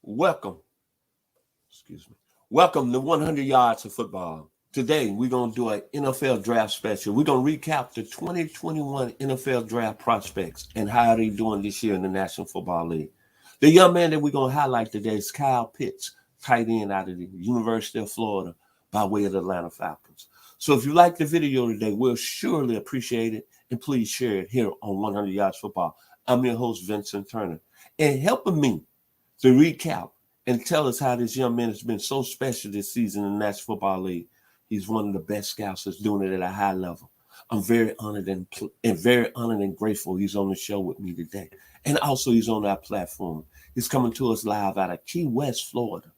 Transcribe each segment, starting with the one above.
Welcome, excuse me. Welcome to 100 Yards of Football. Today, we're going to do an NFL draft special. We're going to recap the 2021 NFL draft prospects and how they're doing this year in the National Football League. The young man that we're going to highlight today is Kyle Pitts, tight end out of the University of Florida by way of the Atlanta Falcons. So if you like the video today, we'll surely appreciate it, and please share it here on 100 Yards Football. I'm your host, Vincent Turner, and helping me to recap and tell us how this young man has been so special this season in the National Football League. He's one of the best scouts that's doing it at a high level. I'm very honored and grateful he's on the show with me today. And also he's on our platform. He's coming to us live out of Key West, Florida.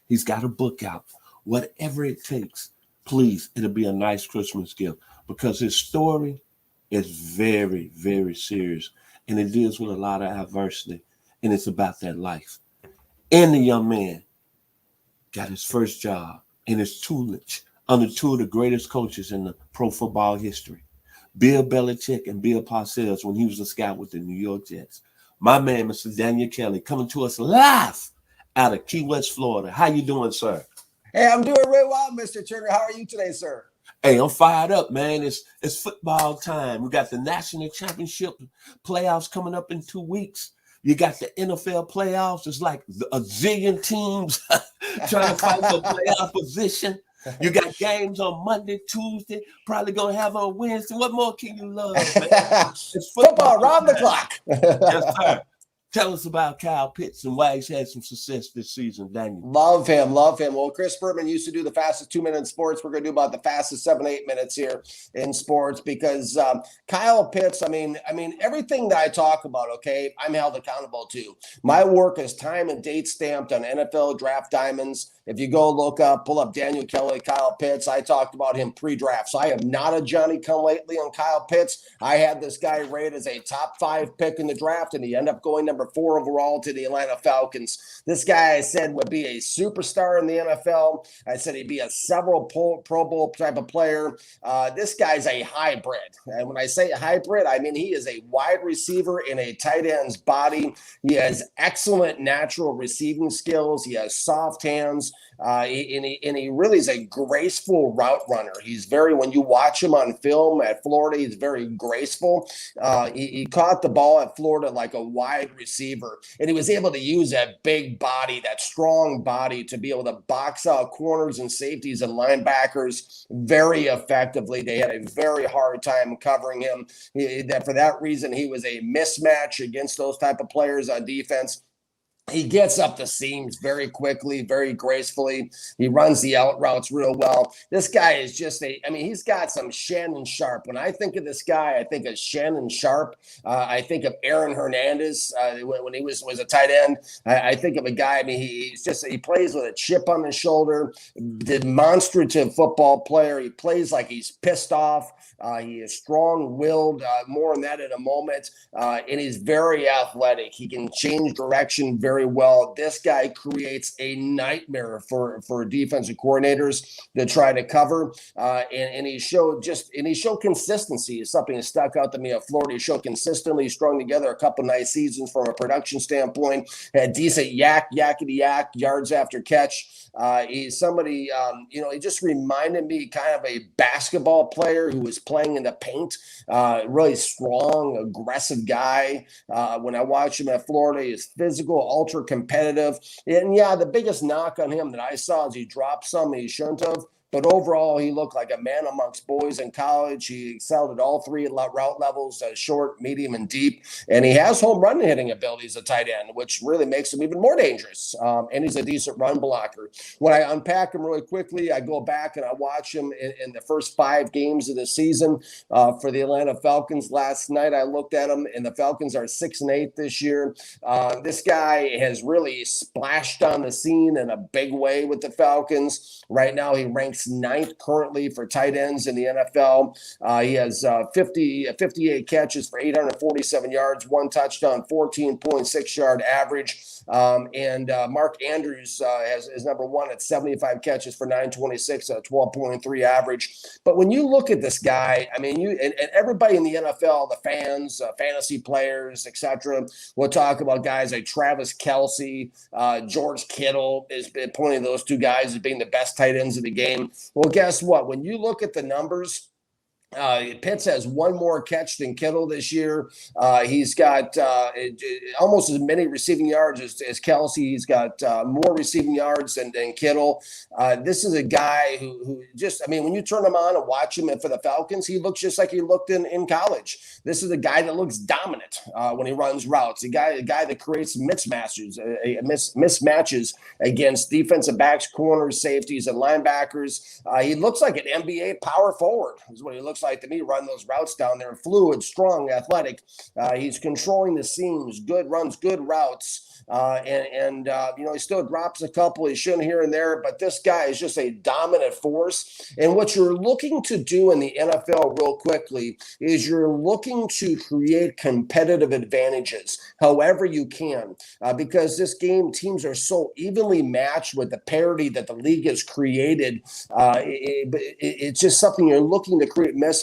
He's got a book out. Whatever it takes, please, it'll be a nice Christmas gift because his story is very, very serious. And it deals with a lot of adversity. And it's about that life. And the young man got his first job in his tutelage under two of the greatest coaches in the pro football history, Bill Belichick and Bill Parcells, when he was a scout with the New York Jets. My man, Mr. Daniel Kelly, coming to us live out of Key West, Florida. How you doing, sir? Hey, I'm doing really well, Mr. Turner. How are you today, sir? Hey, I'm fired up, man. It's football time. We got the national championship playoffs coming up in 2 weeks. You got the NFL playoffs. It's like a zillion teams trying to fight for playoff position. You got games on Monday, Tuesday, probably going to have on Wednesday. What more can you love, man? It's football around the clock. Yes, sir. Tell us about Kyle Pitts and why he's had some success this season, Daniel. Love him. Well, Chris Bertman used to do the fastest 2 minute in sports. We're going to do about the fastest 7-8 minutes here in sports because Kyle Pitts, I mean, everything that I talk about, okay, I'm held accountable to. My work is time and date stamped on NFL Draft Diamonds. If you go pull up Daniel Kelly, Kyle Pitts, I talked about him pre-draft. So I am not a Johnny-come-lately on Kyle Pitts. I had this guy rated as a top 5 pick in the draft, and he ended up going number 4 overall to the Atlanta Falcons. This guy I said would be a superstar in the NFL. I said he'd be a several Pro Bowl type of player. This guy's a hybrid. And when I say hybrid, I mean he is a wide receiver in a tight end's body. He has excellent natural receiving skills. He has soft hands. And he really is a graceful route runner. He's when you watch him on film at Florida, he's very graceful. He caught the ball at Florida like a wide receiver, and he was able to use that big body, that strong body, to be able to box out corners and safeties and linebackers very effectively. They had a very hard time covering him. For that reason, he was a mismatch against those type of players on defense. He gets up the seams very quickly, very gracefully. He runs the out routes real well. This guy is just he's got some Shannon Sharp. When I think of this guy, I think of Shannon Sharp. I think of Aaron Hernandez when he was a tight end. I think of a guy, he plays with a chip on his shoulder, demonstrative football player. He plays like he's pissed off. He is strong-willed, more on that in a moment, and he's very athletic. He can change direction very well. This guy creates a nightmare for defensive coordinators to try to cover, and he showed consistency. Is something that stuck out to me at Florida. He showed consistently strung together a couple nice seasons from a production standpoint. Had decent yakety yak yards after catch. He's somebody, he just reminded me kind of a basketball player who was playing in the paint, really strong, aggressive guy. When I watched him at Florida, he's physical, ultra competitive. And yeah, the biggest knock on him that I saw is he dropped some he shouldn't have. But overall, he looked like a man amongst boys in college. He excelled at all 3 route levels, short, medium, and deep. And he has home run hitting abilities at tight end, which really makes him even more dangerous. And he's a decent run blocker. When I unpack him really quickly, I go back and I watch him in the first 5 games of the season for the Atlanta Falcons. Last night, I looked at him, and the Falcons are 6-8 this year. This guy has really splashed on the scene in a big way with the Falcons. Right now, he ranks ranks 9th currently for tight ends in the NFL. He has 58 catches for 847 yards, 1 touchdown, 14.6 yard average. And Mark Andrews is number 1 at 75 catches for 926, a 12.3 average. But when you look at this guy, I mean, and everybody in the NFL, the fans, fantasy players, etc., will talk about guys like Travis Kelce, George Kittle has been pointing those 2 guys as being the best tight ends of the game. Well, guess what? When you look at the numbers, Pitts has 1 more catch than Kittle this year. He's got almost as many receiving yards as Kelce. He's got more receiving yards than Kittle. This is a guy who just, I mean, when you turn him on and watch him for the Falcons, he looks just like he looked in college. This is a guy that looks dominant when he runs routes. A guy that creates mismatches against defensive backs, corners, safeties, and linebackers. He looks like an NBA power forward is what he looks like to me, run those routes down there. Fluid, strong, athletic. He's controlling the seams, runs good routes. He still drops a couple. He shouldn't here and there, but this guy is just a dominant force. And what you're looking to do in the NFL real quickly is you're looking to create competitive advantages however you can, because this game, teams are so evenly matched with the parity that the league has created. It's just something you're looking to create mismatches.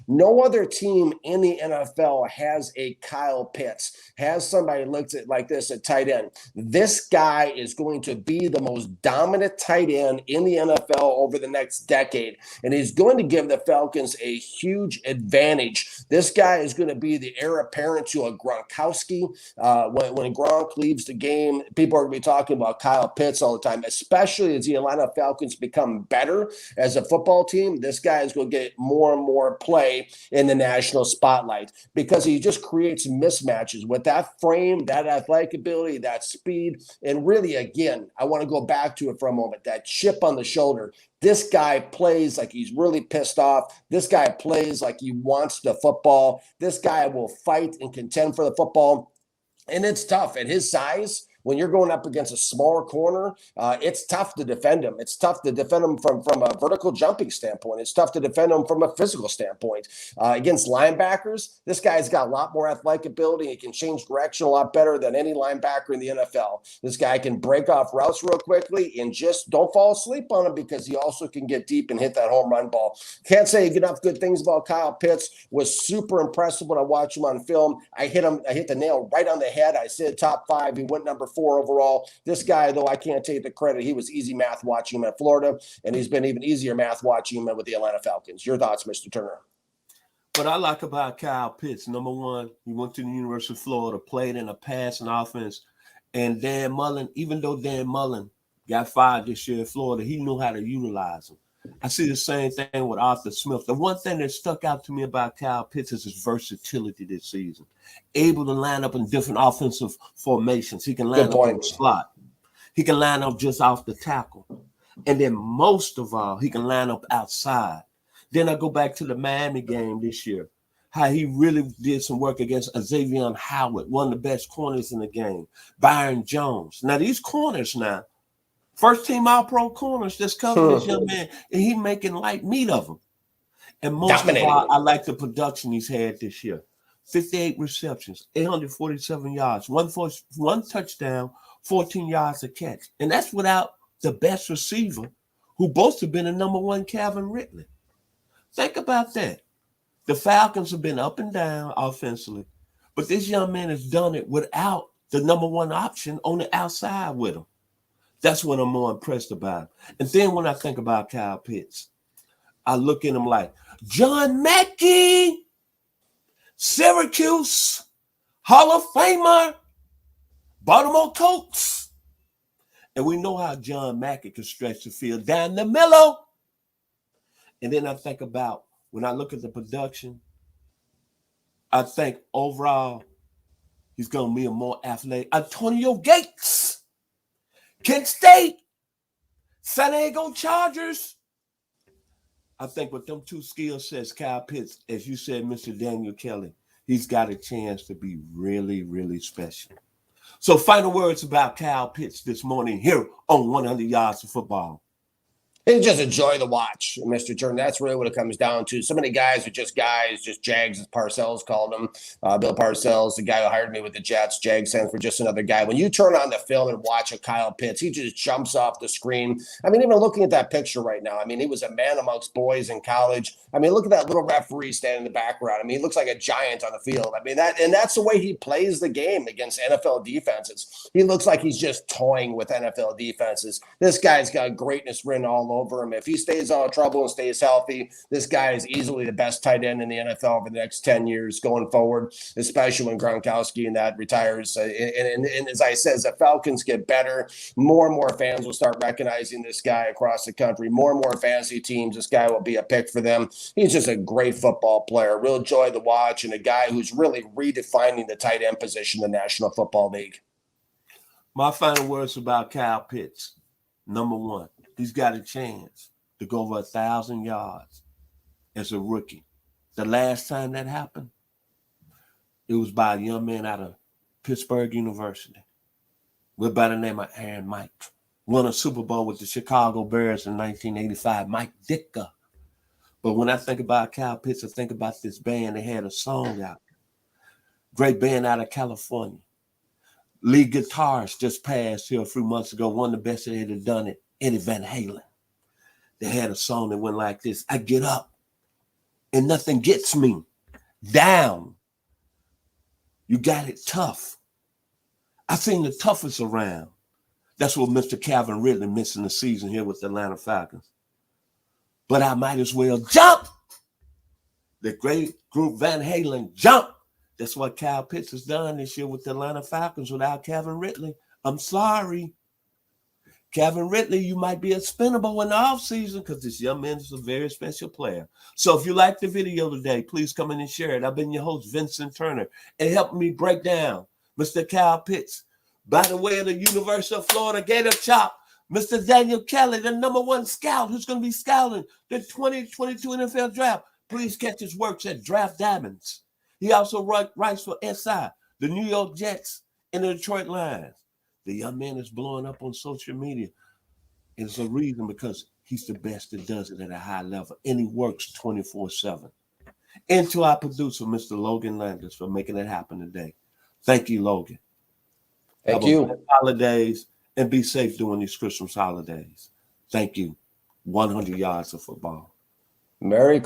No other team in the NFL has a Kyle Pitts, has somebody looks at like this at tight end. This guy is going to be the most dominant tight end in the NFL over the next decade, and he's going to give the Falcons a huge advantage. This guy is going to be the heir apparent to a Gronkowski. When Gronk leaves the game, people are going to be talking about Kyle Pitts all the time, especially as the Atlanta Falcons become better as a football team. This guy is going to get more and more play in the national spotlight because he just creates mismatches with that frame, that athletic ability, that speed. And really, again, I want to go back to it for a moment, that chip on the shoulder. This guy plays like he's really pissed off. This guy plays like he wants the football. This guy will fight and contend for the football. And it's tough at his size. When you're going up against a smaller corner, it's tough to defend him. It's tough to defend him from a vertical jumping standpoint. It's tough to defend him from a physical standpoint. Against linebackers, this guy's got a lot more athletic ability. He can change direction a lot better than any linebacker in the NFL. This guy can break off routes real quickly and just don't fall asleep on him because he also can get deep and hit that home run ball. Can't say enough good things about Kyle Pitts. Was super impressive when I watched him on film. I hit the nail right on the head. I said top 5. He went number 4 overall. This guy, though, I can't take the credit. He was easy math watching him at Florida, and he's been even easier math watching him with the Atlanta Falcons. Your thoughts, Mr. Turner? What I like about Kyle Pitts, number 1, he went to the University of Florida, played in a passing offense, and Dan Mullen, even though Dan Mullen got fired this year in Florida, he knew how to utilize him. I see the same thing with Arthur Smith. The one thing that stuck out to me about Kyle Pitts is his versatility this season. Able to line up in different offensive formations. He can line up in the slot. He can line up just off the tackle. And then most of all, he can line up outside. Then I go back to the Miami game this year, how he really did some work against Xavier Howard, one of the best corners in the game. Byron Jones. Now, these corners now, first-team All-Pro corners that's covering this young man, and he's making light meat of them. And most of all, I like the production he's had this year. 58 receptions, 847 yards, one touchdown, 14 yards a catch. And that's without the best receiver, who both have been a number 1, Calvin Ridley. Think about that. The Falcons have been up and down offensively, but this young man has done it without the number 1 option on the outside with him. That's what I'm more impressed about. And then when I think about Kyle Pitts, I look at him like John Mackey, Syracuse, Hall of Famer, Baltimore Colts. And we know how John Mackey can stretch the field down the middle. And then I think about, when I look at the production, I think overall he's going to be a more athletic. Antonio Gates, Kent State, San Diego Chargers. I think with them 2 skill sets, Kyle Pitts, as you said, Mr. Daniel Kelly, he's got a chance to be really, really special. So final words about Kyle Pitts this morning here on 100 Yards of Football. And just enjoy the watch, Mr. Turner. That's really what it comes down to. So many guys are just guys, just Jags, as Parcells called him. Bill Parcells, the guy who hired me with the Jets. Jags stands for just another guy. When you turn on the film and watch a Kyle Pitts, he just jumps off the screen. I mean, even looking at that picture right now, I mean, he was a man amongst boys in college. I mean, look at that little referee standing in the background. I mean, he looks like a giant on the field. I mean, that's the way he plays the game against NFL defenses. He looks like he's just toying with NFL defenses. This guy's got greatness written all over him. If he stays out of trouble and stays healthy, this guy is easily the best tight end in the NFL for the next 10 years going forward, especially when Gronkowski and that retires. And as I said, as the Falcons get better, more and more fans will start recognizing this guy across the country. More and more fantasy teams, this guy will be a pick for them. He's just a great football player, real joy to watch, and a guy who's really redefining the tight end position in the National Football League. My final words about Kyle Pitts. Number one, he's got a chance to go over 1,000 yards as a rookie. The last time that happened, it was by a young man out of Pittsburgh University by the name of Aaron Mike. Won a Super Bowl with the Chicago Bears in 1985, Mike Ditka. But when I think about Kyle Pitts, I think about this band. They had a song out. Great band out of California. Lead guitarist just passed here a few months ago. One of the best that had done it, Eddie Van Halen. They had a song that went like this. I get up and nothing gets me down. You got it tough. I seen the toughest around. That's what Mr. Calvin Ridley missing the season here with the Atlanta Falcons. But I might as well jump. The great group Van Halen jump. That's what Kyle Pitts has done this year with the Atlanta Falcons without Calvin Ridley. I'm sorry. Calvin Ridley, you might be expendable in the offseason because this young man is a very special player. So if you like the video today, please come in and share it. I've been your host, Vincent Turner, and help me break down Mr. Kyle Pitts. By the way of the University of Florida Gator Chop, Mr. Daniel Kelly, the #1 scout who's going to be scouting the 2022 NFL Draft. Please catch his works at Draft Diamonds. He also writes for SI, the New York Jets, and the Detroit Lions. The young man is blowing up on social media. And it's a reason because he's the best that does it at a high level. And he works 24/7. And to our producer, Mr. Logan Landis, for making it happen today. Thank you, Logan. Thank you. Happy holidays and be safe during these Christmas holidays. Thank you. 100 yards of football. Merry Christmas.